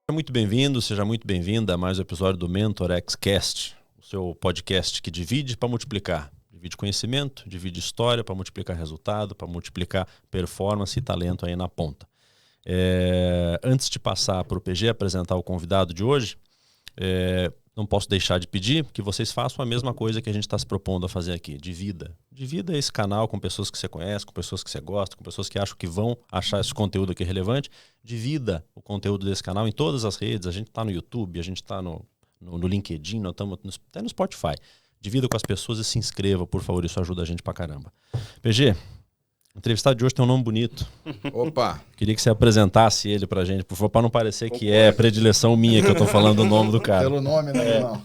Seja muito bem-vindo, seja muito bem-vinda a mais um episódio do MentorX Cast, o seu podcast que divide para multiplicar. Divide conhecimento, divide história para multiplicar resultado, para multiplicar performance e talento aí na ponta. Antes de passar para o PG apresentar o convidado de hoje, não posso deixar de pedir que vocês façam a mesma coisa que a gente está se propondo a fazer aqui. Divida esse canal com pessoas que você conhece, com pessoas que você gosta, com pessoas que acham que vão achar esse conteúdo aqui relevante. Divida o conteúdo desse canal em todas as redes. A gente está no YouTube, a gente está no LinkedIn, nós estamos até no Spotify. Divida com as pessoas e se inscreva, por favor. Isso ajuda a gente pra caramba. PG, o entrevistado de hoje tem um nome bonito. Opa! Queria que você apresentasse ele pra gente, por favor, para não parecer que é predileção minha que eu tô falando o nome do cara. Pelo nome, né? Não.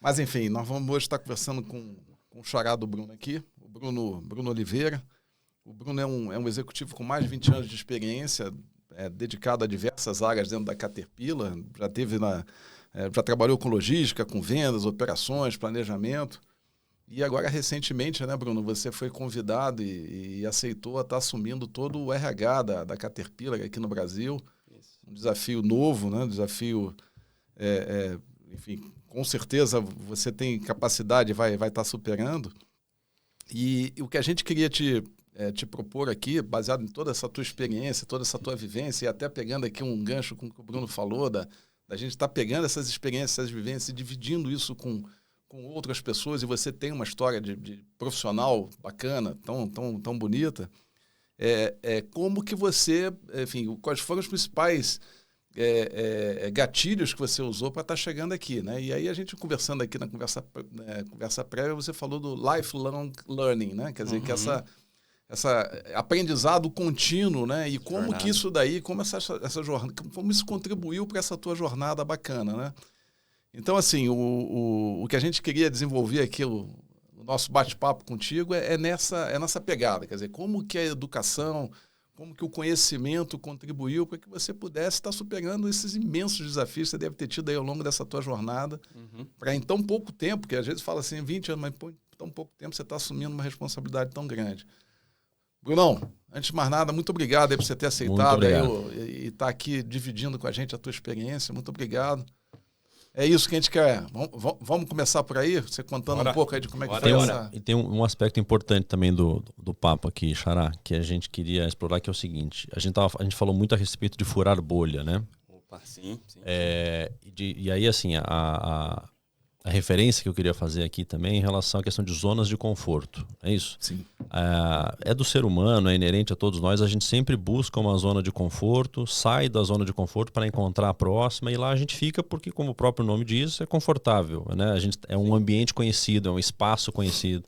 Mas enfim, nós vamos hoje estar conversando com o xará do Bruno aqui, o Bruno Oliveira. O Bruno é um executivo com mais de 20 anos de experiência, dedicado a diversas áreas dentro da Caterpillar. Já trabalhou com logística, com vendas, operações, planejamento. E agora, recentemente, né, Bruno, você foi convidado e aceitou estar assumindo todo o RH da Caterpillar aqui no Brasil. Isso. Um desafio novo, né? Um desafio, enfim, com certeza você tem capacidade e vai estar superando. E o que a gente queria te propor aqui, baseado em toda essa tua experiência, toda essa tua vivência, e até pegando aqui um gancho com o que o Bruno falou, da gente estar pegando essas experiências, essas vivências e dividindo isso com outras pessoas, e você tem uma história de profissional bacana, tão bonita, como que você, enfim, quais foram os principais gatilhos que você usou para estar chegando aqui, né? E aí a gente conversando aqui na conversa prévia, você falou do lifelong learning, né? Quer dizer, que essa aprendizado contínuo, né? E como jornada. Que isso daí, como essa jornada, como isso contribuiu para essa tua jornada bacana, né? Então, assim, o que a gente queria desenvolver aqui, o nosso bate-papo contigo é nessa pegada. Quer dizer, como que a educação, como que o conhecimento contribuiu para que você pudesse estar superando esses imensos desafios que você deve ter tido aí ao longo dessa tua jornada, para em tão pouco tempo, que às vezes fala assim, 20 anos, mas em tão pouco tempo você está assumindo uma responsabilidade tão grande. Brunão, antes de mais nada, muito obrigado aí por você ter aceitado e estar aqui dividindo com a gente a tua experiência. Muito obrigado. É isso que a gente quer. Vamos começar por aí? Você contando um pouco aí de como é que foi essa... E tem um aspecto importante também do papo aqui, xará, que a gente queria explorar, que é o seguinte. A gente falou muito a respeito de furar bolha, né? Opa, sim. E aí, assim, a referência que eu queria fazer aqui também é em relação à questão de zonas de conforto. É isso? Sim. É do ser humano, é inerente a todos nós. A gente sempre busca uma zona de conforto, sai da zona de conforto para encontrar a próxima, e lá a gente fica porque, como o próprio nome diz, é confortável, né? É um ambiente conhecido, é um espaço conhecido.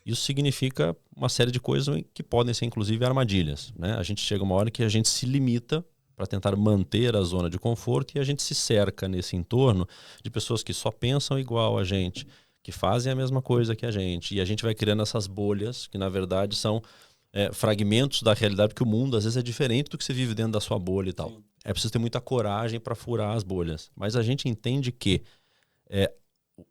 Isso significa uma série de coisas que podem ser, inclusive, armadilhas, né? A gente chega uma hora que a gente se limita para tentar manter a zona de conforto, e a gente se cerca nesse entorno de pessoas que só pensam igual a gente, que fazem a mesma coisa que a gente, e a gente vai criando essas bolhas que, na verdade, são fragmentos da realidade, porque o mundo, às vezes, é diferente do que você vive dentro da sua bolha e tal. Sim. É preciso ter muita coragem para furar as bolhas. Mas a gente entende que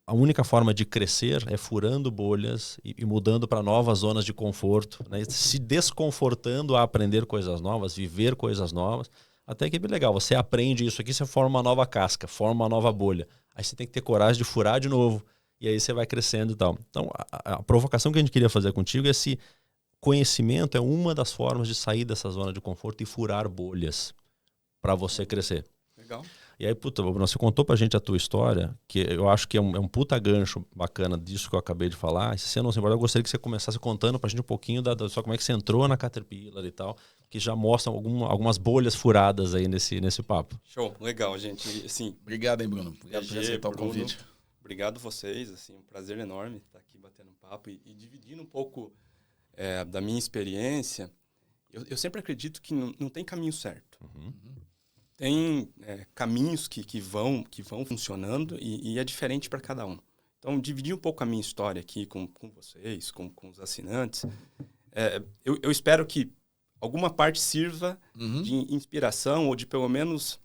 a única forma de crescer é furando bolhas e mudando para novas zonas de conforto, né? Se desconfortando a aprender coisas novas, viver coisas novas. Até que é bem legal, você aprende isso aqui, você forma uma nova casca, forma uma nova bolha. Aí você tem que ter coragem de furar de novo, e aí você vai crescendo e tal. Então, a provocação que a gente queria fazer contigo é se conhecimento é uma das formas de sair dessa zona de conforto e furar bolhas para você crescer. Legal. E aí, você contou pra gente a tua história, que eu acho que é um puta gancho bacana disso que eu acabei de falar. E se você não se importa, eu gostaria que você começasse contando pra gente um pouquinho só como é que você entrou na Caterpillar e tal, que já mostram algumas bolhas furadas aí nesse papo. Show, legal, gente. Assim, obrigado, hein, Bruno, por aceitar o convite. Obrigado vocês, assim, um prazer enorme estar aqui batendo um papo e dividindo um pouco da minha experiência. Eu sempre acredito que não tem caminho certo. Tem caminhos que vão funcionando e é diferente para cada um. Então, dividir um pouco a minha história aqui com vocês, com os assinantes. Eu espero que alguma parte sirva de inspiração ou de, pelo menos,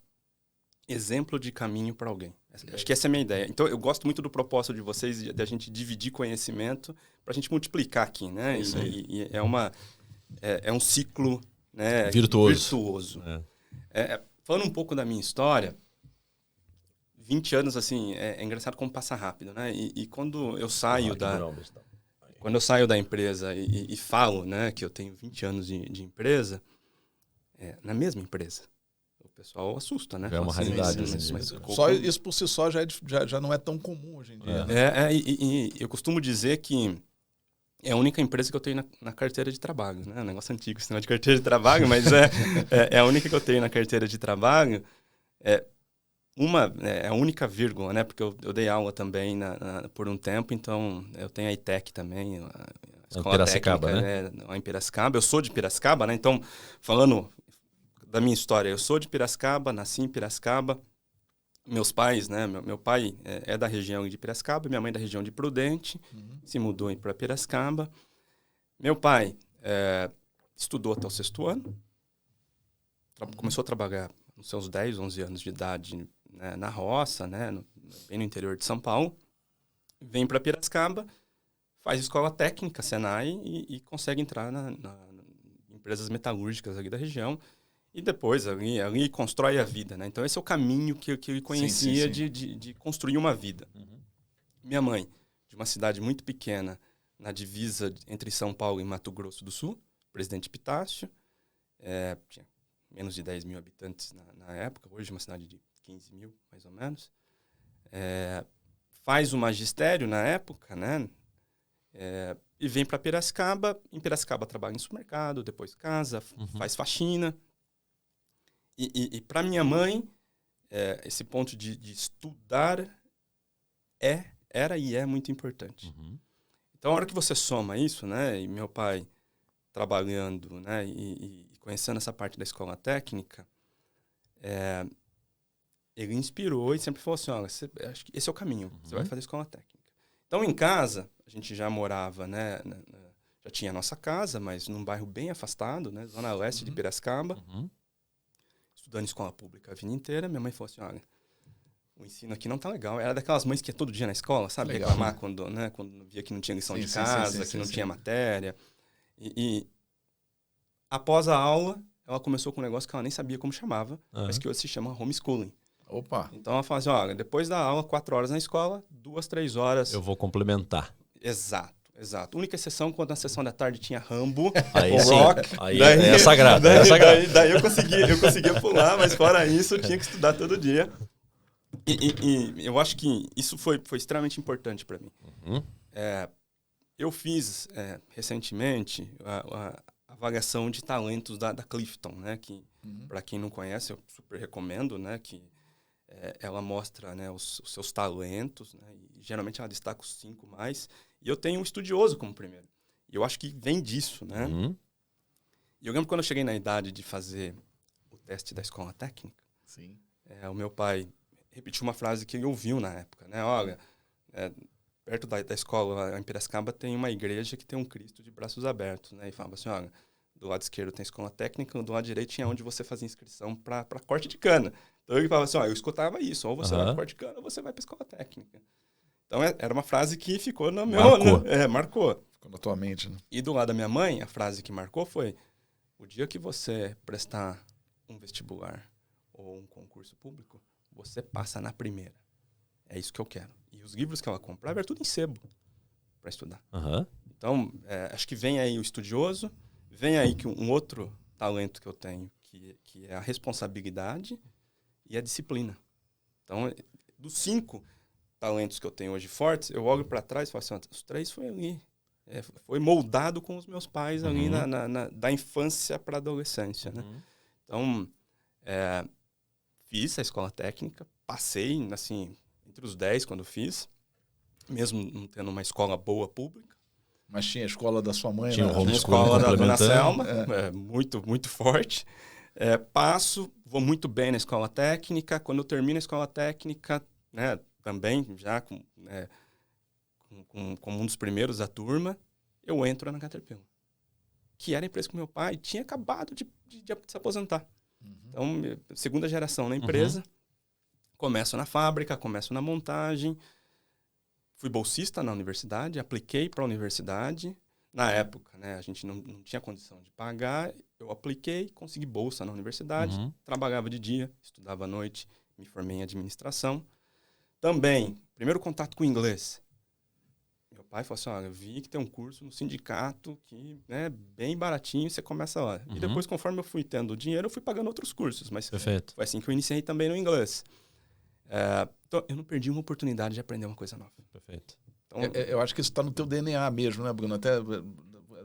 exemplo de caminho para alguém. Acho que essa é a minha ideia. Então, eu gosto muito do propósito de vocês, da gente dividir conhecimento para a gente multiplicar aqui, né? E é um ciclo, né, virtuoso. Falando um pouco da minha história, 20 anos, assim, é engraçado como passa rápido, né? E quando eu saio Quando eu saio da empresa e falo, né, que eu tenho 20 anos de empresa, na mesma empresa, o pessoal assusta, né? Já é uma Fala raridade, mas Só isso por si só já não é tão comum hoje em dia. Né? E eu costumo dizer que é a única empresa que eu tenho na carteira de trabalho, né? Um negócio antigo, esse negócio de carteira de trabalho, mas é a única que eu tenho na carteira de trabalho. É a única vírgula, né? Porque eu dei aula também por um tempo, então eu tenho a ITEC também, a escola Piracicaba, técnica, né? Lá em Piracicaba. Eu sou de Piracicaba, né? Então, falando da minha história, eu sou de Piracicaba, nasci em Piracicaba. Meus pais, né? Meu pai é da região de Piracicaba, minha mãe é da região de Prudente, se mudou para Piracicaba. Meu pai estudou até o 6º ano, começou a trabalhar nos seus 10, 11 anos de idade, né, na roça, né, bem no interior de São Paulo. Vem para Piracicaba, faz escola técnica, Senai, e consegue entrar na empresas metalúrgicas ali da região. E depois ali constrói a vida, né? Então esse é o caminho que eu conhecia sim. De construir uma vida. Minha mãe, de uma cidade muito pequena, na divisa entre São Paulo e Mato Grosso do Sul, Presidente Epitácio, tinha menos de 10 mil habitantes na época, hoje uma cidade de 15 mil, mais ou menos. Faz o magistério na época, né? E vem para Piracicaba. Em Piracicaba trabalha em supermercado, depois casa, faz faxina. E para minha mãe, esse ponto de estudar era e é muito importante. Então, a hora que você soma isso, né? E meu pai trabalhando, né? E conhecendo essa parte da escola técnica, ele inspirou e sempre falou assim, olha, acho que esse é o caminho, você vai fazer escola técnica. Então, em casa, a gente já morava, né? Já tinha a nossa casa, mas num bairro bem afastado, né? Zona Leste de Piracicaba. Estudando escola pública a vida inteira. Minha mãe falou assim, olha, o ensino aqui não tá legal. Era daquelas mães que ia todo dia na escola, sabe? Legal. Reclamar quando via que não tinha lição de casa, que não tinha matéria. E após a aula, ela começou com um negócio que ela nem sabia como chamava, mas que hoje se chama homeschooling. Opa! Então ela fala assim, olha, depois da aula, 4 horas na escola, 2, 3 horas... Eu vou complementar. Exato. Única exceção, quando na sessão da tarde tinha Rambo, aí ou sim, Rock. Aí é sagrado. Daí eu conseguia pular, mas fora isso, eu tinha que estudar todo dia. E eu acho que isso foi extremamente importante para mim. Eu fiz recentemente a avaliação de talentos da Clifton, né? Que, para quem não conhece, eu super recomendo, né? Que ela mostra, né, os seus talentos, né? E geralmente ela destaca os 5 mais. E eu tenho um estudioso como primeiro. E eu acho que vem disso, né? E eu lembro quando eu cheguei na idade de fazer o teste da escola técnica, o meu pai repetiu uma frase que ele ouviu na época, né? Olha, perto da escola em Piracicaba tem uma igreja que tem um Cristo de braços abertos, né? E falava assim, olha, do lado esquerdo tem a escola técnica, do lado direito tinha onde você fazia inscrição para corte de cana. Então ele falava assim, eu escutava isso, ou você vai para corte de cana ou você vai para escola técnica. Então era uma frase que ficou no meu... Marcou. Ficou na tua mente, né? E do lado da minha mãe, a frase que marcou foi, o dia que você prestar um vestibular ou um concurso público, você passa na primeira. É isso que eu quero. E os livros que ela comprava era tudo em sebo para estudar. Então, acho que vem aí o estudioso, vem aí que um outro talento que eu tenho, que é a responsabilidade e a disciplina. Então, dos 5 talentos que eu tenho hoje fortes, eu olho para trás e falo assim, os 3 foi ali. Foi moldado com os meus pais ali da infância para a adolescência. Né? Então, fiz a escola técnica, passei, assim, entre os 10 quando fiz, mesmo não tendo uma escola boa pública. Mas tinha a escola da sua mãe, tinha né? Tinha a escola da Dona Selma, muito, muito forte. Vou muito bem na escola técnica. Quando eu termino a escola técnica, né, também já como um dos primeiros da turma, eu entro na Caterpillar, que era a empresa que meu pai tinha acabado de se aposentar. Então, segunda geração na empresa, começo na fábrica, começo na montagem, fui bolsista na universidade, apliquei para a universidade. Na época, né, a gente não tinha condição de pagar, eu apliquei, consegui bolsa na universidade, trabalhava de dia, estudava à noite, me formei em administração. Também, primeiro contato com o inglês. Meu pai falou assim, olha, eu vi que tem um curso no sindicato que é bem baratinho, você começa lá. E depois, conforme eu fui tendo dinheiro, eu fui pagando outros cursos. Mas Perfeito. foi assim que eu iniciei também no inglês. Então, eu não perdi uma oportunidade de aprender uma coisa nova. Perfeito. Então, eu acho que isso está no teu DNA mesmo, né, Bruno? Até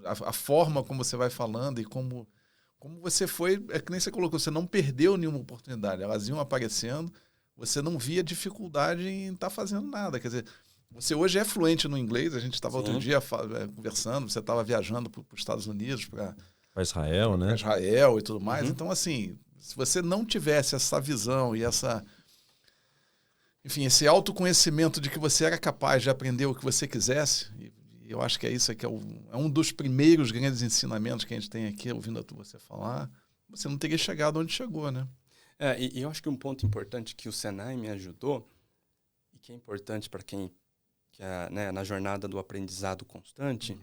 a forma como você vai falando e como você foi, é que nem você colocou, você não perdeu nenhuma oportunidade. Elas iam aparecendo, você não via dificuldade em estar fazendo nada. Quer dizer, você hoje é fluente no inglês, a gente estava outro dia conversando, você estava viajando para os Estados Unidos, para Israel, né? Israel e tudo mais. Então, assim, se você não tivesse essa visão e enfim, esse autoconhecimento de que você era capaz de aprender o que você quisesse, e eu acho que é isso que é um dos primeiros grandes ensinamentos que a gente tem aqui, ouvindo você falar, você não teria chegado onde chegou, né? E eu acho que um ponto importante que o Senai me ajudou, e que é importante para quem né, na jornada do aprendizado constante,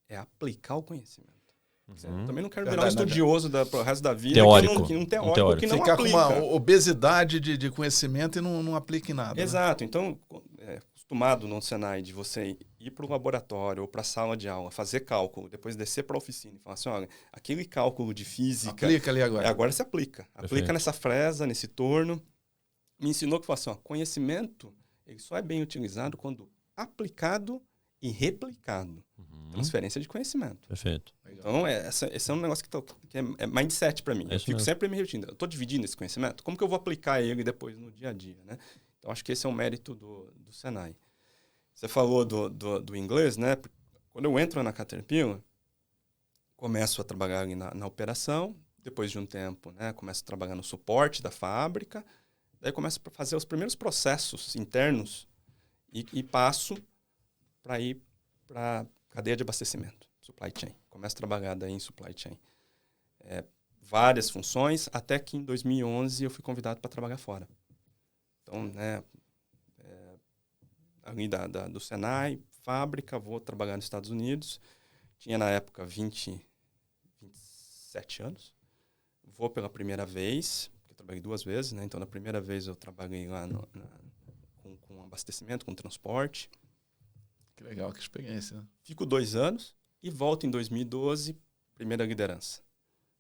é aplicar o conhecimento. Eu também não quero virar um estudioso pro resto da vida, teórico. Um teórico que não ficar aplica. Com uma obesidade de conhecimento e não aplica em nada. Exato. Né? Então, acostumado no Senai de você ir para o laboratório ou para a sala de aula, fazer cálculo, depois descer para a oficina e falar assim, olha, aquele cálculo de física... Aplica ali agora. Agora se aplica. Perfeito. Aplica nessa fresa, nesse torno. Me ensinou que assim, conhecimento ele só é bem utilizado quando aplicado e replicado. Transferência de conhecimento. Perfeito. Então, esse é um negócio que é mindset para mim. Eu fico sempre me repetindo. Eu estou dividindo esse conhecimento. Como que eu vou aplicar ele depois no dia a dia, né? Então, acho que esse é um mérito do Senai. Você falou do inglês, né? Quando eu entro na Caterpillar, começo a trabalhar ali na operação. Depois de um tempo, né? Começo a trabalhar no suporte da fábrica. Daí começo a fazer os primeiros processos internos e passo para ir para cadeia de abastecimento, supply chain. Começo a trabalhar daí em supply chain. Várias funções, até que em 2011 eu fui convidado para trabalhar fora. Então, né, ali do Senai, fábrica, vou trabalhar nos Estados Unidos. Tinha na época 27 anos. Vou pela primeira vez, eu trabalhei 2 vezes, né? Então, na primeira vez eu trabalhei lá com abastecimento, com transporte. Que legal, que experiência. Né? Fico 2 anos e volto em 2012, primeira liderança.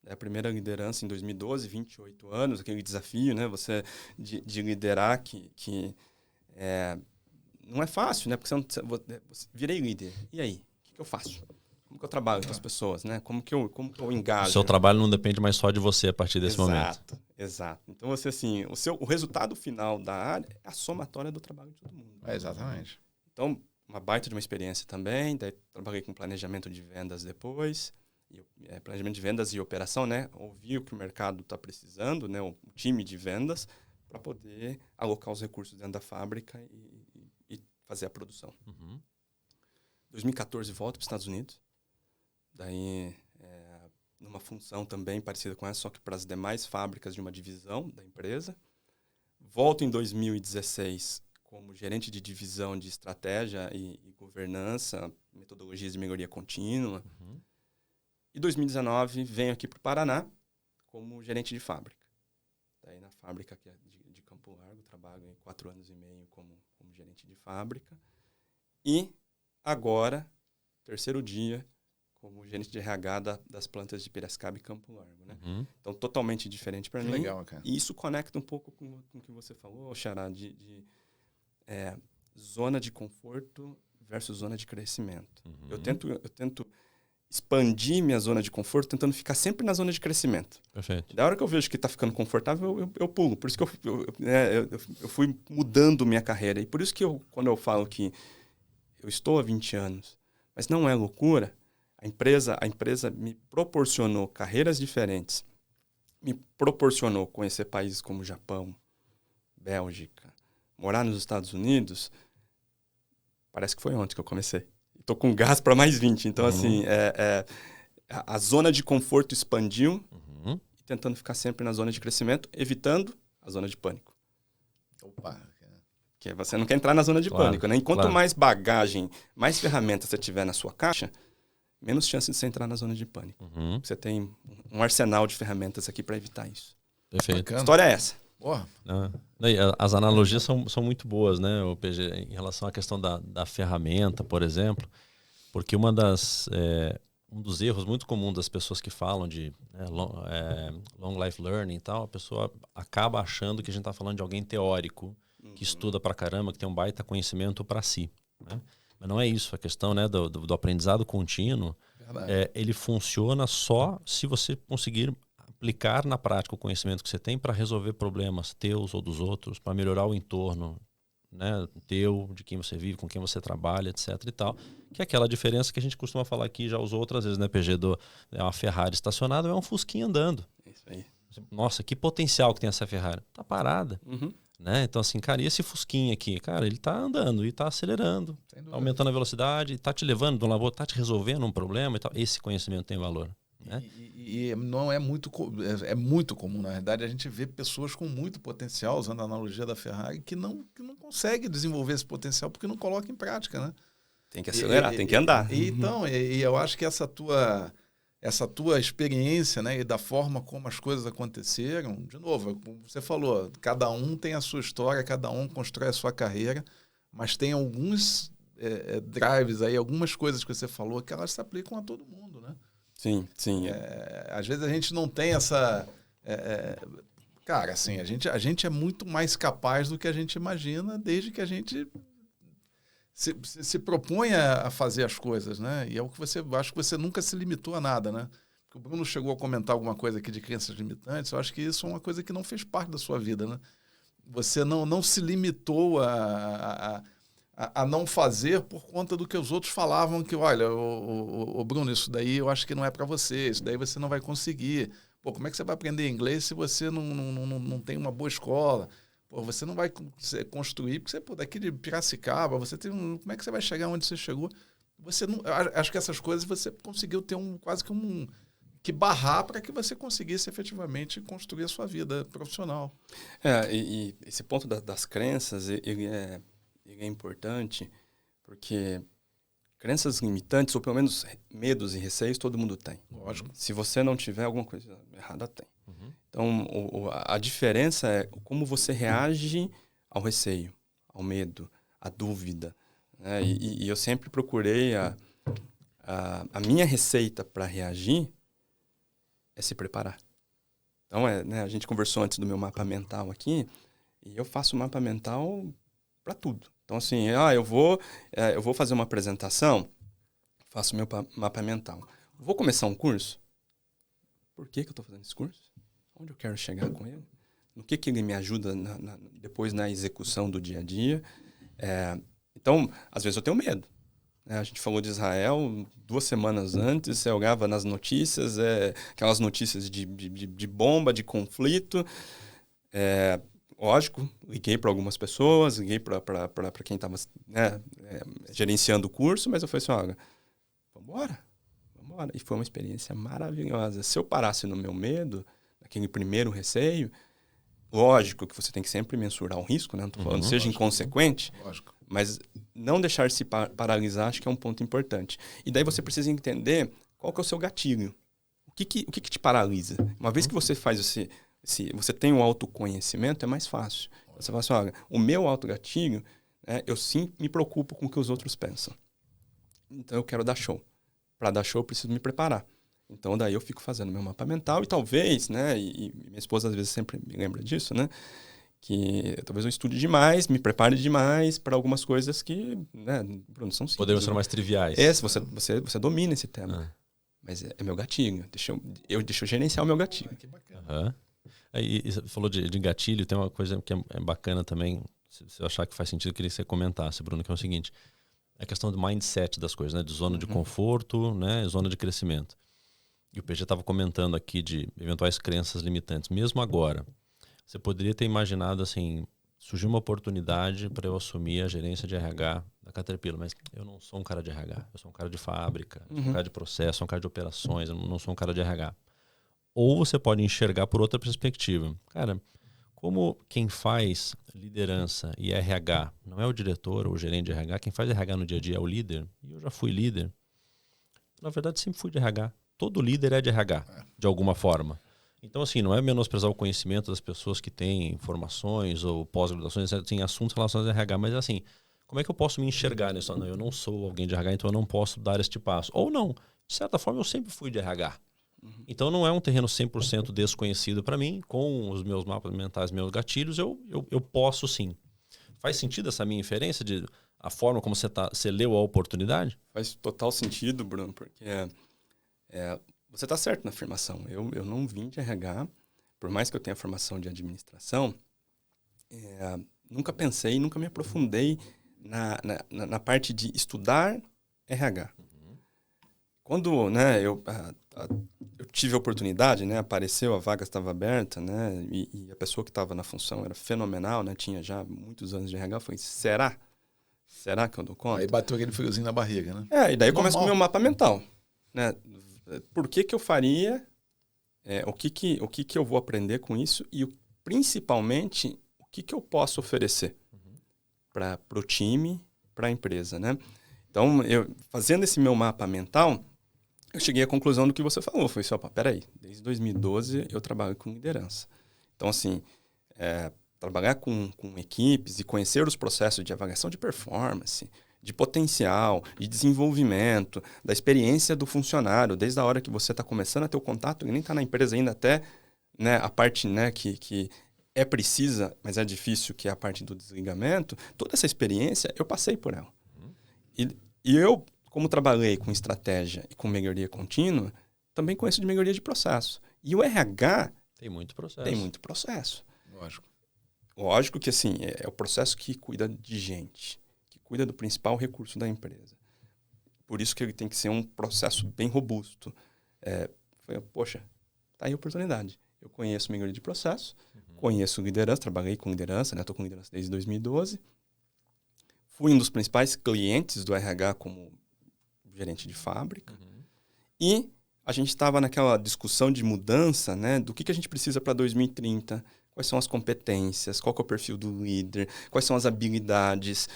A primeira liderança em 2012, 28 anos, aquele desafio, né? Você de liderar que não é fácil, né? Porque você virei líder. E aí? O que eu faço? Como que eu trabalho com as pessoas, né? Como que eu engajo? O seu trabalho não depende mais só de você a partir desse momento. Exato. Então, você, assim, o resultado final da área é a somatória do trabalho de todo mundo. Exatamente. Então, uma baita de uma experiência também. Daí, trabalhei com planejamento de vendas depois. Planejamento de vendas e operação, né? Ouvir o que o mercado está precisando, né? O time de vendas, para poder alocar os recursos dentro da fábrica e fazer a produção. 2014, volto para os Estados Unidos. Daí, numa função também parecida com essa, só que para as demais fábricas de uma divisão da empresa. Volto em 2016 como gerente de divisão de estratégia e governança, metodologias de melhoria contínua. E 2019 venho aqui para o Paraná como gerente de fábrica. Daí na fábrica aqui de Campo Largo, trabalho em 4 anos e meio como gerente de fábrica. E agora, terceiro dia, como gerente de RH das plantas de Piracicaba e Campo Largo. Né? Então, totalmente diferente para mim. Legal, cara. E isso conecta um pouco com o que você falou, Xará, de zona de conforto versus zona de crescimento. Eu tento expandir minha zona de conforto, tentando ficar sempre na zona de crescimento. Perfeito. Da hora que eu vejo que está ficando confortável, eu pulo. Por isso que eu fui mudando minha carreira. E por isso que quando eu falo que eu estou há 20 anos, mas não é loucura, a empresa me proporcionou carreiras diferentes, me proporcionou conhecer países como Japão, Bélgica, morar nos Estados Unidos. Parece que foi ontem que eu comecei. Estou com gás para mais 20. Então, assim, a zona de conforto expandiu, tentando ficar sempre na zona de crescimento, evitando a zona de pânico. Opa! Que você não quer entrar na zona de pânico, né? Enquanto mais bagagem, mais ferramentas você tiver na sua caixa, menos chance de você entrar na zona de pânico. Você tem um arsenal de ferramentas aqui para evitar isso. Perfeito. A história é essa. Porra. As analogias são muito boas, né, o PG, em relação à questão da ferramenta, por exemplo, porque um dos erros muito comuns das pessoas que falam de long life learning e tal, a pessoa acaba achando que a gente está falando de alguém teórico, que estuda pra caramba, que tem um baita conhecimento para si, né? Mas não é isso. A questão, né, do aprendizado contínuo, ele funciona só se você conseguir aplicar na prática o conhecimento que você tem para resolver problemas teus ou dos outros, para melhorar o entorno, né, teu, de quem você vive, com quem você trabalha, etc. e tal. Que é aquela diferença que a gente costuma falar aqui, já usou outras vezes, né, PG? É uma Ferrari estacionada, é um Fusquinha andando. Isso aí. Nossa, que potencial que tem essa Ferrari. Tá parada. Né? Então, assim, cara, e esse Fusquinha aqui? Cara, ele tá andando e tá acelerando, tá aumentando a velocidade, tá te levando de um lado, tá te resolvendo um problema e tal. Esse conhecimento tem valor. Né? E não é muito comum, na verdade, a gente vê pessoas com muito potencial, usando a analogia da Ferrari, que não consegue desenvolver esse potencial porque não coloca em prática, né? Tem que acelerar, tem que andar. Então, eu acho que essa tua experiência, né, e da forma como as coisas aconteceram, de novo, como você falou, cada um tem a sua história, cada um constrói a sua carreira, mas tem alguns drives aí, algumas coisas que você falou que elas se aplicam a todo mundo, né? Sim, sim. Às vezes a gente não tem essa... cara, assim, a gente é muito mais capaz do que a gente imagina, desde que a gente se propõe a fazer as coisas, né? E é o que acho que você nunca se limitou a nada, né? Porque o Bruno chegou a comentar alguma coisa aqui de crenças limitantes, eu acho que isso é uma coisa que não fez parte da sua vida, né? Você não se limitou a não fazer por conta do que os outros falavam, que, olha, o Bruno, isso daí eu acho que não é para você, isso daí você não vai conseguir. Pô, como é que você vai aprender inglês se você não tem uma boa escola? Pô, você não vai construir, porque você, daqui de Piracicaba, como é que você vai chegar onde você chegou? Você não, acho que essas coisas você conseguiu ter quase que barrar para que você conseguisse efetivamente construir a sua vida profissional. E esse ponto das crenças, ele é importante, porque crenças limitantes, ou pelo menos medos e receios, todo mundo tem. Lógico. Se você não tiver, alguma coisa errada tem. Então, a diferença é como você reage ao receio, ao medo, à dúvida. Né? E eu sempre procurei a minha receita para reagir é se preparar. Então, né, a gente conversou antes do meu mapa mental aqui, e eu faço mapa mental para tudo. Então, assim, eu vou fazer uma apresentação, faço meu mapa mental. Vou começar um curso? Por que eu estou fazendo esse curso? Onde eu quero chegar com ele? No que ele me ajuda depois na execução do dia a dia? Então, às vezes eu tenho medo. A gente falou de Israel 2 semanas antes, você olhava nas notícias, aquelas notícias de bomba, de conflito. Lógico, liguei para algumas pessoas, liguei para quem estava gerenciando o curso, mas eu falei assim, olha, vambora. E foi uma experiência maravilhosa. Se eu parasse no meu medo, naquele primeiro receio, lógico que você tem que sempre mensurar o risco, né? Não estou falando seja inconsequente, lógico. Mas não deixar se paralisar acho que é um ponto importante. E daí você precisa entender qual que é o seu gatilho. O que te paralisa? Uma vez que você faz você tem um autoconhecimento, é mais fácil. Você fala assim, olha, o meu autogatilho, eu sim me preocupo com o que os outros pensam. Então eu quero dar show. Para dar show eu preciso me preparar. Então daí eu fico fazendo meu mapa mental e talvez, né, e minha esposa às vezes sempre me lembra disso, né, que talvez eu estude demais, me prepare demais para algumas coisas que, né, Bruno, são simples. Poderiam ser mais triviais. Você domina esse tema. Mas é meu gatilho. Deixa eu gerenciar o meu gatilho. Que bacana. E você falou de gatilho, tem uma coisa que é bacana também, se você achar que faz sentido, eu queria que você comentasse, Bruno, que é o seguinte, a questão do mindset das coisas, né, de zona de conforto, né, zona de crescimento. E o PG estava comentando aqui de eventuais crenças limitantes. Mesmo agora, você poderia ter imaginado assim, surgiu uma oportunidade para eu assumir a gerência de RH da Caterpillar, mas eu não sou um cara de RH, eu sou um cara de fábrica, eu sou um cara de processo, sou um cara de operações, eu não sou um cara de RH. Ou você pode enxergar por outra perspectiva. Cara, como quem faz liderança e RH não é o diretor ou o gerente de RH, quem faz RH no dia a dia é o líder, e eu já fui líder, na verdade sempre fui de RH. Todo líder é de RH, de alguma forma. Então, assim, não é menosprezar o conhecimento das pessoas que têm formações ou pós-graduações, tem assuntos relacionados a RH, mas assim, como é que eu posso me enxergar nisso? Não, eu não sou alguém de RH, então eu não posso dar este passo. Ou não, de certa forma eu sempre fui de RH. Então não é um terreno 100% desconhecido para mim, com os meus mapas mentais, meus gatilhos, eu posso sim. Faz sentido essa minha inferência de a forma como você leu a oportunidade? Faz total sentido, Bruno, porque você está certo na afirmação. Eu não vim de RH, por mais que eu tenha formação de administração, nunca pensei, nunca me aprofundei na parte de estudar RH. Quando, né, eu tive a oportunidade, né, apareceu, a vaga estava aberta, né, e a pessoa que estava na função era fenomenal, né, tinha já muitos anos de RH, eu falei, será? Será que eu dou conta? Aí bateu aquele friozinho na barriga, né? E daí começa com o meu mapa mental, né, por que eu faria, o que eu vou aprender com isso e principalmente o que eu posso oferecer para o time, para a empresa, né? Então, fazendo esse meu mapa mental, eu cheguei à conclusão do que você falou. Foi assim, peraí, desde 2012 eu trabalho com liderança. Então, assim, trabalhar com equipes e conhecer os processos de avaliação de performance, de potencial, de desenvolvimento, da experiência do funcionário, desde a hora que você está começando a ter o contato, e nem está na empresa ainda, até, né, a parte, né, que é precisa, mas é difícil, que é a parte do desligamento, toda essa experiência eu passei por ela. E eu, como trabalhei com estratégia e com melhoria contínua, também conheço de melhoria de processo. E o RH tem muito processo. Tem muito processo. Lógico. Lógico que, assim, é o processo que cuida de gente, que cuida do principal recurso da empresa. Por isso que ele tem que ser um processo bem robusto. Poxa, tá aí a oportunidade. Eu conheço melhoria de processo, conheço liderança, trabalhei com liderança, né? Estou com liderança desde 2012. Fui um dos principais clientes do RH como gerente de fábrica. E a gente estava naquela discussão de mudança, né? Do que a gente precisa para 2030, quais são as competências, qual que é o perfil do líder, quais são as habilidades.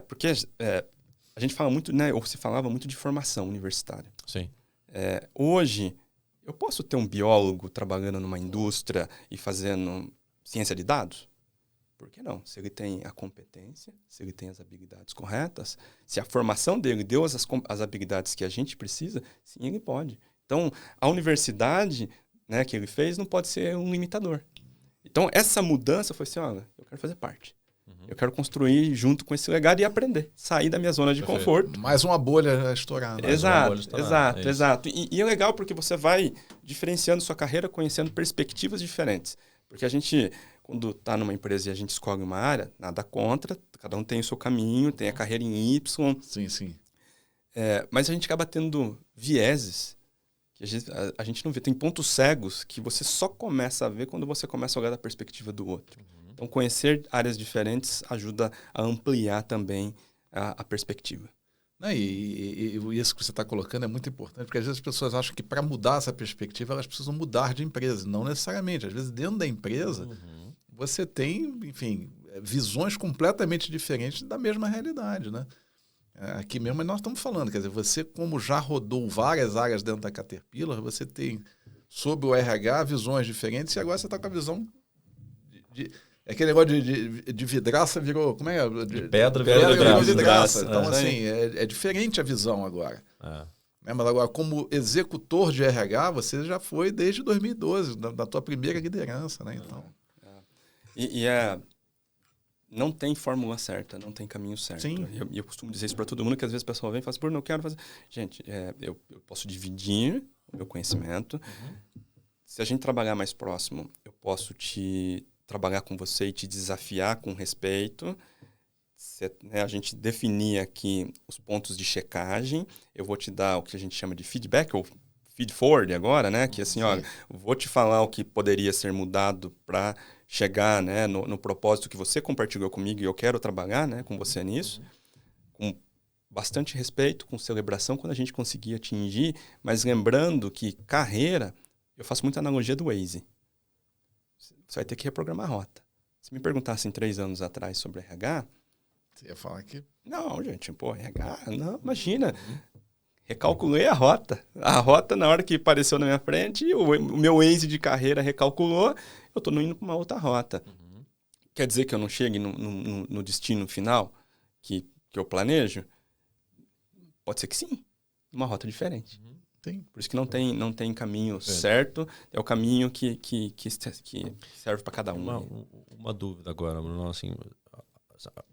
Porque a gente fala muito, né? Ou se falava muito de formação universitária. Sim. Hoje, eu posso ter um biólogo trabalhando numa indústria e fazendo ciência de dados? Por que não? Se ele tem a competência, se ele tem as habilidades corretas, se a formação dele deu as habilidades que a gente precisa, sim, ele pode. Então, a universidade, né, que ele fez não pode ser um limitador. Então, essa mudança foi assim, olha, eu quero fazer parte. Eu quero construir junto com esse legado e aprender. Sair da minha zona de conforto. Mais uma bolha estourada. Exato. E é legal porque você vai diferenciando sua carreira, conhecendo perspectivas diferentes. Porque a gente, quando está numa empresa e a gente escolhe uma área, nada contra, cada um tem o seu caminho, tem a carreira em Y. Sim. Mas a gente acaba tendo vieses que a gente não vê. Tem pontos cegos que você só começa a ver quando você começa a olhar da perspectiva do outro. Então, conhecer áreas diferentes ajuda a ampliar também a perspectiva. E isso que você está colocando é muito importante, porque às vezes as pessoas acham que para mudar essa perspectiva elas precisam mudar de empresa. Não necessariamente. Às vezes dentro da empresa você tem, enfim, visões completamente diferentes da mesma realidade, né? Aqui mesmo nós estamos falando, quer dizer, você como já rodou várias áreas dentro da Caterpillar, você tem sobre o RH visões diferentes e agora você está com a visão aquele negócio de vidraça virou... Como é? De pedra virou vidraça. Então, assim, é diferente a visão agora. Mas agora, como executor de RH, você já foi desde 2012, da tua primeira liderança, né? Então... Não tem fórmula certa, não tem caminho certo. Sim. E eu costumo dizer isso para todo mundo, que às vezes o pessoal vem e fala assim, Bruno, eu quero fazer... Gente, eu posso dividir o meu conhecimento. Se a gente trabalhar mais próximo, eu posso trabalhar com você e te desafiar com respeito. A gente definir aqui os pontos de checagem. Eu vou te dar o que a gente chama de feedback, ou feed forward agora, né? Que assim, olha, vou te falar o que poderia ser mudado para chegar, né, no propósito que você compartilhou comigo e eu quero trabalhar, né, com você nisso. Com bastante respeito, com celebração quando a gente conseguir atingir, mas lembrando que carreira, eu faço muita analogia do Waze. Você vai ter que reprogramar a rota. Se me perguntassem 3 anos atrás sobre RH... Você ia falar que... Não, gente, RH... Não, imagina. recalculei a rota. A rota, na hora que apareceu na minha frente, o meu Waze de carreira recalculou, eu estou indo para uma outra rota. Quer dizer que eu não chegue no destino final que eu planejo? Pode ser que sim, uma rota diferente. Sim. Por isso que não tem caminho certo, é o caminho que serve para cada um. Uma dúvida agora, Bruno, assim,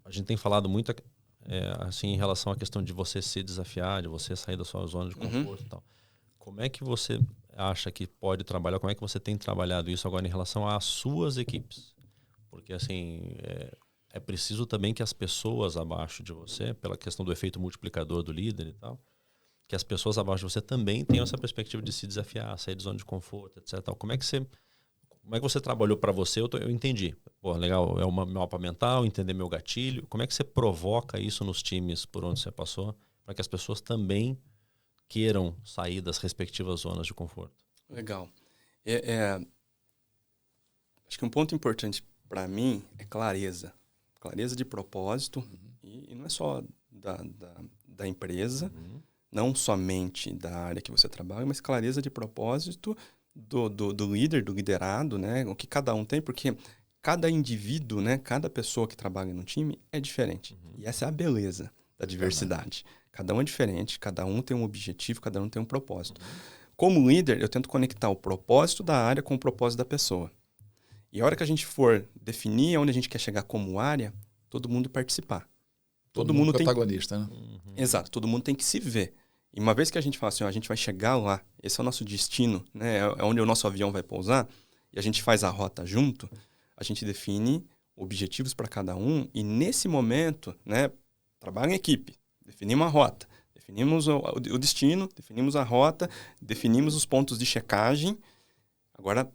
a gente tem falado muito assim, em relação à questão de você se desafiar, de você sair da sua zona de conforto e tal. Como é que você acha que pode trabalhar, como é que você tem trabalhado isso agora em relação às suas equipes? Porque, assim, é preciso também que as pessoas abaixo de você, pela questão do efeito multiplicador do líder e tal, que as pessoas abaixo de você também tenham essa perspectiva de se desafiar, sair de zona de conforto, etc. Como é que você trabalhou para você? Eu entendi. Pô, legal, é um mapa mental, entender meu gatilho. Como é que você provoca isso nos times por onde você passou, para que as pessoas também queiram sair das respectivas zonas de conforto? Legal. Acho que um ponto importante para mim é clareza. Clareza de propósito. E não é só da empresa, não somente da área que você trabalha, mas clareza de propósito do líder, do liderado, né? O que cada um tem, porque cada indivíduo, né? Cada pessoa que trabalha no time é diferente. E essa é a beleza da diversidade. Cada um é diferente, cada um tem um objetivo, cada um tem um propósito. Como líder, eu tento conectar o propósito da área com o propósito da pessoa. E a hora que a gente for definir onde a gente quer chegar como área, todo mundo participar. Todo mundo protagonista, né? Exato, todo mundo tem que se ver. E uma vez que a gente fala assim, a gente vai chegar lá, esse é o nosso destino, né? É onde o nosso avião vai pousar, e a gente faz a rota junto, a gente define objetivos para cada um, e nesse momento, né, trabalho em equipe, definimos a rota, definimos o destino, definimos a rota, definimos os pontos de checagem. Agora,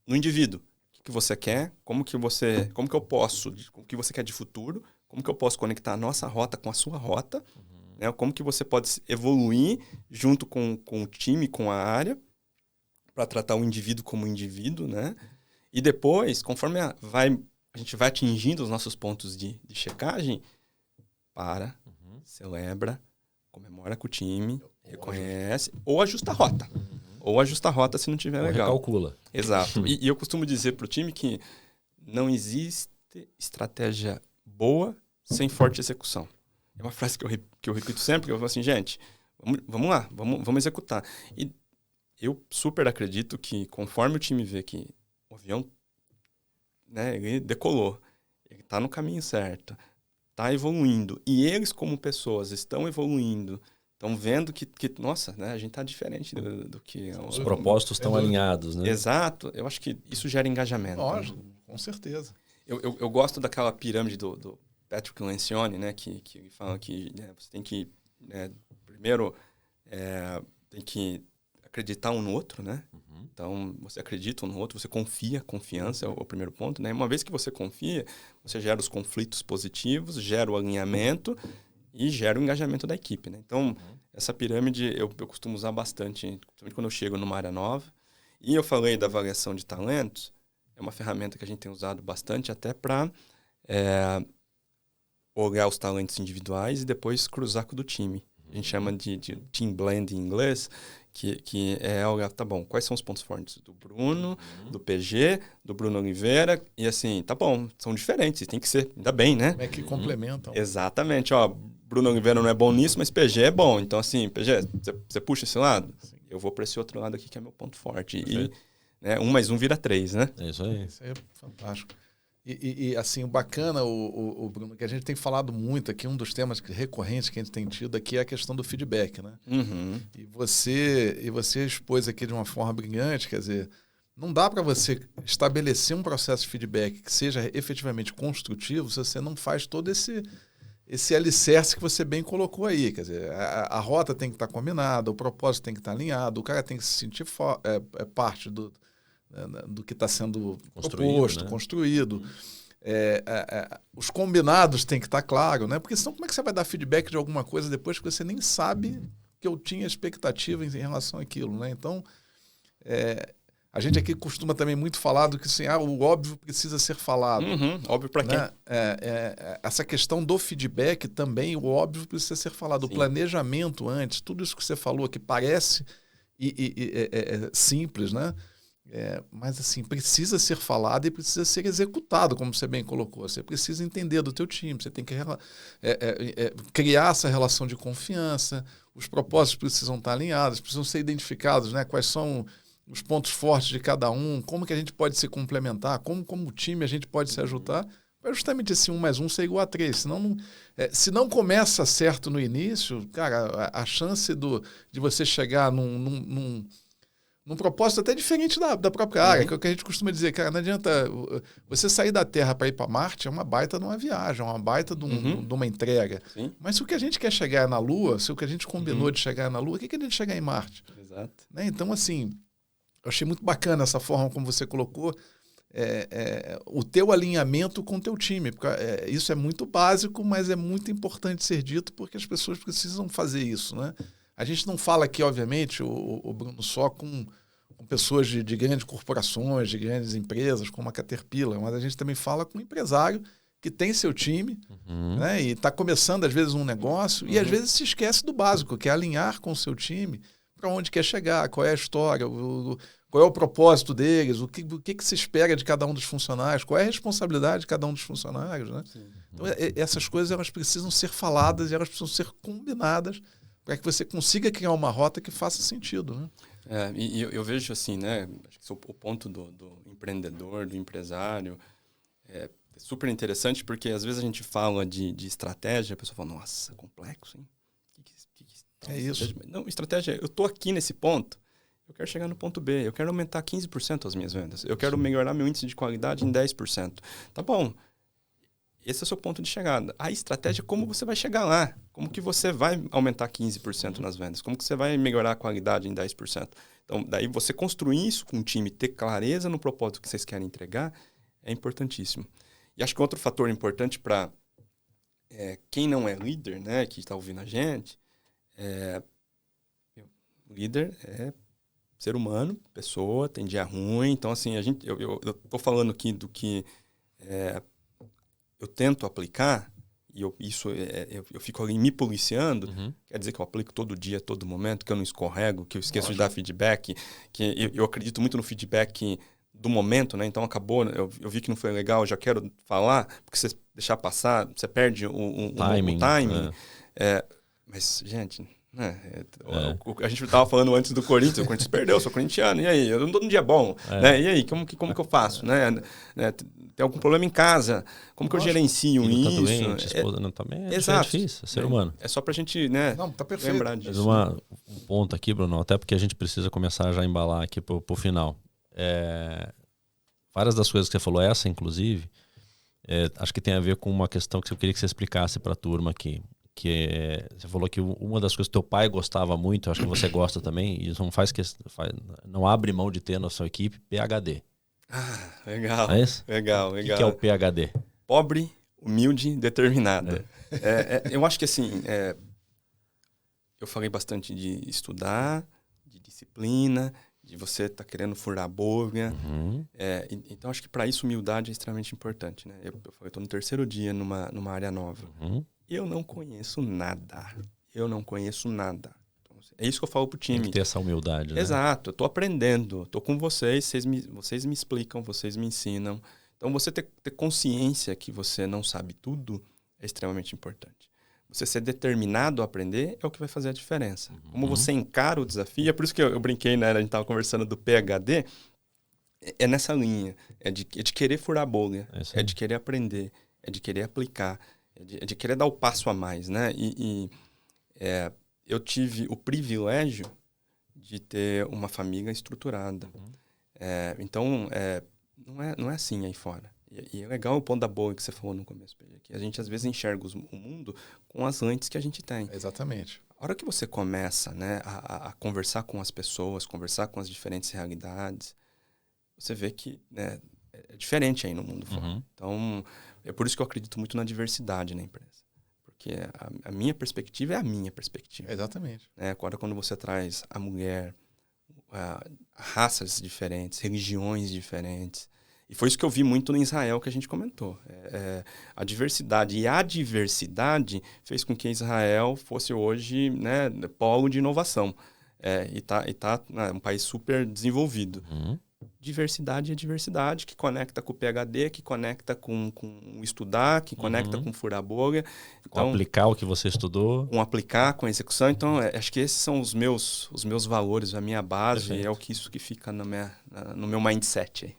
no indivíduo, o que você quer, como que eu posso, o que você quer de futuro, como que eu posso conectar a nossa rota com a sua rota, né? Como que você pode evoluir junto com o time, com a área, para tratar o indivíduo como indivíduo, né? E depois, conforme a gente vai atingindo os nossos pontos de checagem, celebra, comemora com o time, reconhece, ou ajusta a rota. Ou ajusta a rota se não tiver legal. Recalcula. Exato. E eu costumo dizer para o time que não existe estratégia boa sem forte execução. É uma frase que eu repito sempre, que eu falo assim, gente, vamos lá, vamos executar. E eu super acredito que conforme o time vê que o avião, né, ele decolou, ele está no caminho certo, está evoluindo, e eles como pessoas estão evoluindo, estão vendo que nossa, né, a gente está diferente do que... Os propósitos estão alinhados, né? Exato. Eu acho que isso gera engajamento. Lógico, com certeza. Eu gosto daquela pirâmide do Patrick Lencioni, né, que ele fala que, né, você tem que, primeiro, tem que acreditar um no outro, né? Então, você acredita um no outro, você confia, confiança é o primeiro ponto, né? Uma vez que você confia, você gera os conflitos positivos, gera o alinhamento e gera o engajamento da equipe, né? Então, essa pirâmide eu costumo usar bastante, principalmente quando eu chego numa área nova. E eu falei da avaliação de talentos, é uma ferramenta que a gente tem usado bastante até para olhar os talentos individuais e depois cruzar com o do time. A gente chama de team blend em inglês, que é olhar, tá bom, quais são os pontos fortes do Bruno, do PG, do Bruno Oliveira, e assim, tá bom, são diferentes, tem que ser, ainda bem, né? Como é que complementam? Exatamente, ó, Bruno Oliveira não é bom nisso, mas PG é bom, então assim, PG, você puxa esse lado? Sim. Eu vou para esse outro lado aqui que é meu ponto forte. Perfeito. E, né, 1 mais 1 vira 3, né? É isso aí. Isso aí é fantástico. E assim, o bacana, o Bruno, que a gente tem falado muito aqui, um dos temas recorrentes que a gente tem tido aqui é a questão do feedback, né? E você expôs aqui de uma forma brilhante, quer dizer, não dá para você estabelecer um processo de feedback que seja efetivamente construtivo se você não faz todo esse alicerce que você bem colocou aí, quer dizer, a rota tem que estar combinada, o propósito tem que estar alinhado, o cara tem que se sentir parte do que está sendo proposto, né? Construído. Os combinados têm que estar claros, né? Porque senão como é que você vai dar feedback de alguma coisa depois que você nem sabe que eu tinha expectativa em relação àquilo, né? Então, A gente aqui costuma também muito falar do que assim, o óbvio precisa ser falado. Óbvio para quem? Né? Essa questão do feedback também, o óbvio precisa ser falado. Sim. O planejamento antes, tudo isso que você falou, que parece simples, né? Mas assim, precisa ser falado e precisa ser executado, como você bem colocou. Você precisa entender do teu time, você tem que criar essa relação de confiança, os propósitos precisam estar alinhados, precisam ser identificados, né? Quais são os pontos fortes de cada um, como que a gente pode se complementar, como time a gente pode se ajudar, para justamente esse 1 mais 1 ser igual a 3. Senão, se não começa certo no início, cara, a chance de você chegar num propósito até diferente da própria área, que é o que a gente costuma dizer, cara, não adianta você sair da Terra para ir para Marte, é uma baita de uma viagem, é uma baita de uma entrega. Sim. Mas se o que a gente quer chegar é na Lua, se o que a gente combinou de chegar é na Lua, o que a gente chegar em Marte? Exato. Né? Então, assim, eu achei muito bacana essa forma como você colocou o teu alinhamento com o teu time. Porque, isso é muito básico, mas é muito importante ser dito porque as pessoas precisam fazer isso, né? A gente não fala aqui, obviamente, o Bruno, só com pessoas de grandes corporações, de grandes empresas, como a Caterpillar, mas a gente também fala com um empresário que tem seu time, né, e está começando, às vezes, um negócio, e às vezes se esquece do básico, que é alinhar com o seu time para onde quer chegar, qual é a história, qual é o propósito deles, o que se espera de cada um dos funcionários, qual é a responsabilidade de cada um dos funcionários. Né? Então, essas coisas elas precisam ser faladas e elas precisam ser combinadas para que você consiga criar uma rota que faça sentido, né? E eu vejo assim, né? Acho que o ponto do empreendedor, do empresário, é super interessante, porque às vezes a gente fala de estratégia, a pessoa fala, nossa, complexo, hein? É isso. Não, estratégia, eu estou aqui nesse ponto, eu quero chegar no ponto B, eu quero aumentar 15% as minhas vendas, eu quero melhorar meu índice de qualidade em 10%. Tá bom. Esse é o seu ponto de chegada. A estratégia é como você vai chegar lá. Como que você vai aumentar 15% nas vendas. Como que você vai melhorar a qualidade em 10%. Então, daí você construir isso com o time, ter clareza no propósito que vocês querem entregar, é importantíssimo. E acho que outro fator importante para quem não é líder, né, que está ouvindo a gente, líder é ser humano, pessoa, tem dia ruim. Então, assim, eu estou falando aqui do que... eu tento aplicar, e eu fico ali me policiando, quer dizer que eu aplico todo dia, todo momento, que eu não escorrego, que eu esqueço de dar feedback, que eu acredito muito no feedback do momento, né? Então acabou, eu vi que não foi legal, eu já quero falar, porque se você deixar passar, você perde o timing. Mas, gente... A gente estava falando antes do Corinthians, o Corinthians perdeu, eu sou corintiano, e aí? Eu não estou num dia bom, né? E aí, como que eu faço? Né? Tem algum problema em casa? Como que eu gerencio isso? Tá doente, esposa não, também é difícil, é ser humano. É só pra gente, né, tá perfeito. lembrar disso. Um ponto aqui, Bruno, até porque a gente precisa começar já a embalar aqui pro final. Várias das coisas que você falou, essa inclusive, acho que tem a ver com uma questão que eu queria que você explicasse para a turma aqui. Você falou que uma das coisas que teu pai gostava muito, acho que você gosta também, e não abre mão de ter na sua equipe, PhD. Ah, legal. É isso? Legal. O que é o PhD? Pobre, humilde, determinado. Eu acho que assim, eu falei bastante de estudar, de disciplina, de você estar querendo furar a bolha. Então, acho que para isso humildade é extremamente importante. Né? Eu estou no 3º dia numa área nova. Eu não conheço nada. Então, é isso que eu falo pro time. Tem que ter essa humildade, né? Exato. Eu tô aprendendo. Tô com vocês me explicam, vocês me ensinam. Então, você ter consciência que você não sabe tudo é extremamente importante. Você ser determinado a aprender é o que vai fazer a diferença. Como você encara o desafio, é por isso que eu brinquei, né? A gente tava conversando do PhD. É nessa linha. É de querer furar a bolha. É de querer aprender. É de querer aplicar. É de querer dar o passo a mais, né? Eu tive o privilégio de ter uma família estruturada. Então, não é assim aí fora. E é legal o ponto da boa que você falou no começo, que a gente às vezes enxerga o mundo com as lentes que a gente tem. Exatamente. A hora que você começa, né, a conversar com as pessoas, conversar com as diferentes realidades, você vê que, né, é diferente aí no mundo fora. Então, é por isso que eu acredito muito na diversidade na empresa. Porque a minha perspectiva é a minha perspectiva. Exatamente. Agora, quando você traz a mulher, raças diferentes, religiões diferentes. E foi isso que eu vi muito em Israel que a gente comentou. A diversidade e a diversidade fez com que Israel fosse hoje, né, polo de inovação. E tá um país super desenvolvido. Diversidade é diversidade, que conecta com o PhD, que conecta com estudar, que conecta com furar bolha. Então, com aplicar o que você estudou. Com aplicar, com execução. Então, acho que esses são os meus valores, a minha base. Perfeito. É isso que fica no meu mindset aí.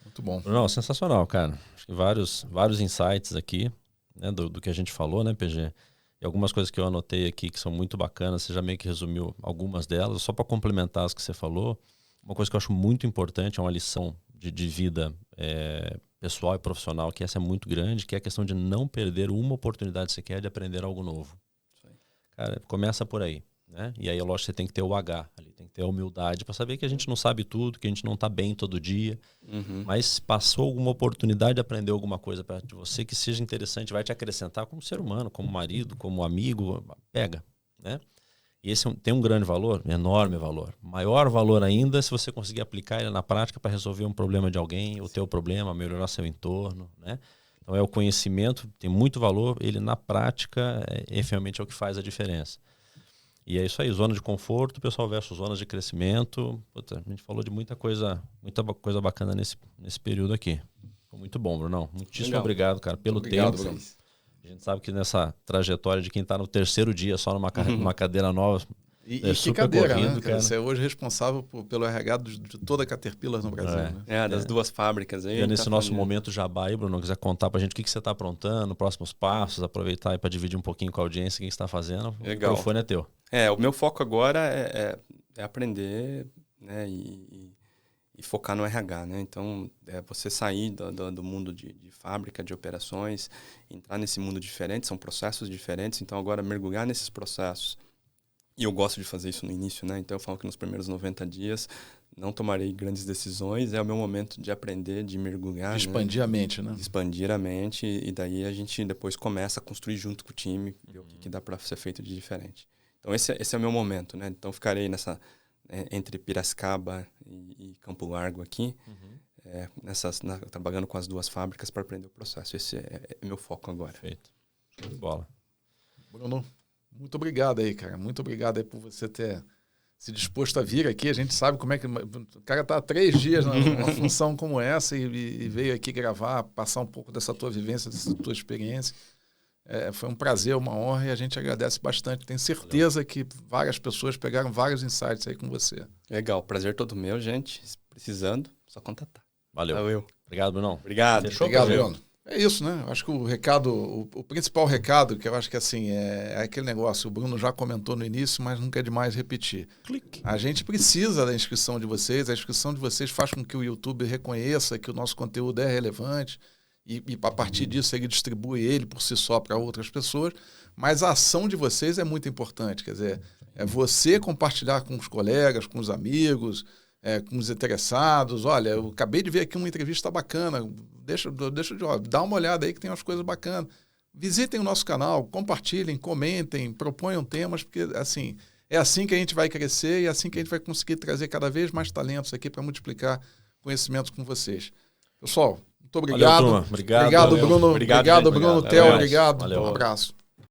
Muito bom. Não, sensacional, cara. Acho que vários insights aqui, né, do que a gente falou, né, PG? E algumas coisas que eu anotei aqui que são muito bacanas, você já meio que resumiu algumas delas. Só para complementar as que você falou, uma coisa que eu acho muito importante, é uma lição de vida pessoal e profissional, que essa é muito grande, que é a questão de não perder uma oportunidade sequer de aprender algo novo. Isso aí. Cara, começa por aí. Né? E aí, lógico, você tem que ter o H ali, tem que ter a humildade para saber que a gente não sabe tudo, que a gente não está bem todo dia, mas passou alguma oportunidade de aprender alguma coisa perto de você que seja interessante, vai te acrescentar como ser humano, como marido, como amigo, pega, né? E esse tem um grande valor, enorme valor. Maior valor ainda se você conseguir aplicar ele na prática para resolver um problema de alguém, o teu problema, melhorar seu entorno, né? Então, o conhecimento tem muito valor, ele na prática efetivamente é o que faz a diferença. E é isso aí, zona de conforto, pessoal, versus zonas de crescimento. Puta, a gente falou de muita coisa bacana nesse período aqui. Foi muito bom, Brunão. Muitíssimo obrigado, cara, pelo tempo. Bruno. A gente sabe que nessa trajetória de quem está no terceiro dia só numa cadeira nova, E que cadeira, corrido, né? cara. Você é hoje responsável pelo RH de toda a Caterpillar no Brasil. Né? Das duas fábricas aí. E nesse nosso momento jabá aí, Bruno, quiser contar pra gente o que você está aprontando, próximos passos, aproveitar aí para dividir um pouquinho com a audiência o que você está fazendo. Legal. O microfone é teu. O meu foco agora é aprender, né, e focar no RH, né? Então, você sair do mundo de fábrica, de operações, entrar nesse mundo diferente, são processos diferentes, então agora mergulhar nesses processos. E eu gosto de fazer isso no início, né? Então eu falo que nos primeiros 90 dias não tomarei grandes decisões, é o meu momento de aprender, de mergulhar. De expandir, né? A mente, né? De expandir a mente, e daí a gente depois começa a construir junto com o time, ver o que dá para ser feito de diferente. Então esse é o meu momento, né? Então ficarei entre Piracicaba e Campo Largo aqui, trabalhando com as duas fábricas para aprender o processo. Esse é meu foco agora. Perfeito. Show de bola. Bruno, muito obrigado aí, cara. Muito obrigado aí por você ter se disposto a vir aqui. A gente sabe como é que... O cara tá há 3 dias numa função como essa e veio aqui gravar, passar um pouco dessa tua vivência, dessa tua experiência. Foi um prazer, uma honra, e a gente agradece bastante. Tenho certeza que várias pessoas pegaram vários insights aí com você. Legal, prazer todo meu, gente. Precisando, só contatar. Valeu. Obrigado, Brunão. Obrigado. Fechou, obrigado, prazer. Bruno. É isso, né? Eu acho que o recado, o principal recado, que eu acho que assim, é aquele negócio, o Bruno já comentou no início, mas nunca é demais repetir. Clique. A gente precisa da inscrição de vocês, a inscrição de vocês faz com que o YouTube reconheça que o nosso conteúdo é relevante, e a partir disso ele distribui ele por si só para outras pessoas, mas a ação de vocês é muito importante, quer dizer, é você compartilhar com os colegas, com os amigos, com os interessados. Olha, eu acabei de ver aqui uma entrevista bacana, dá uma olhada aí que tem umas coisas bacanas. Visitem o nosso canal, compartilhem, comentem, proponham temas, porque assim, é assim que a gente vai crescer e é assim que a gente vai conseguir trazer cada vez mais talentos aqui para multiplicar conhecimentos com vocês. Pessoal, muito obrigado. Valeu, turma. Obrigado, Bruno. Obrigado, obrigado gente. Bruno. Obrigado. Theo, Valeu. obrigado. Valeu. Um abraço.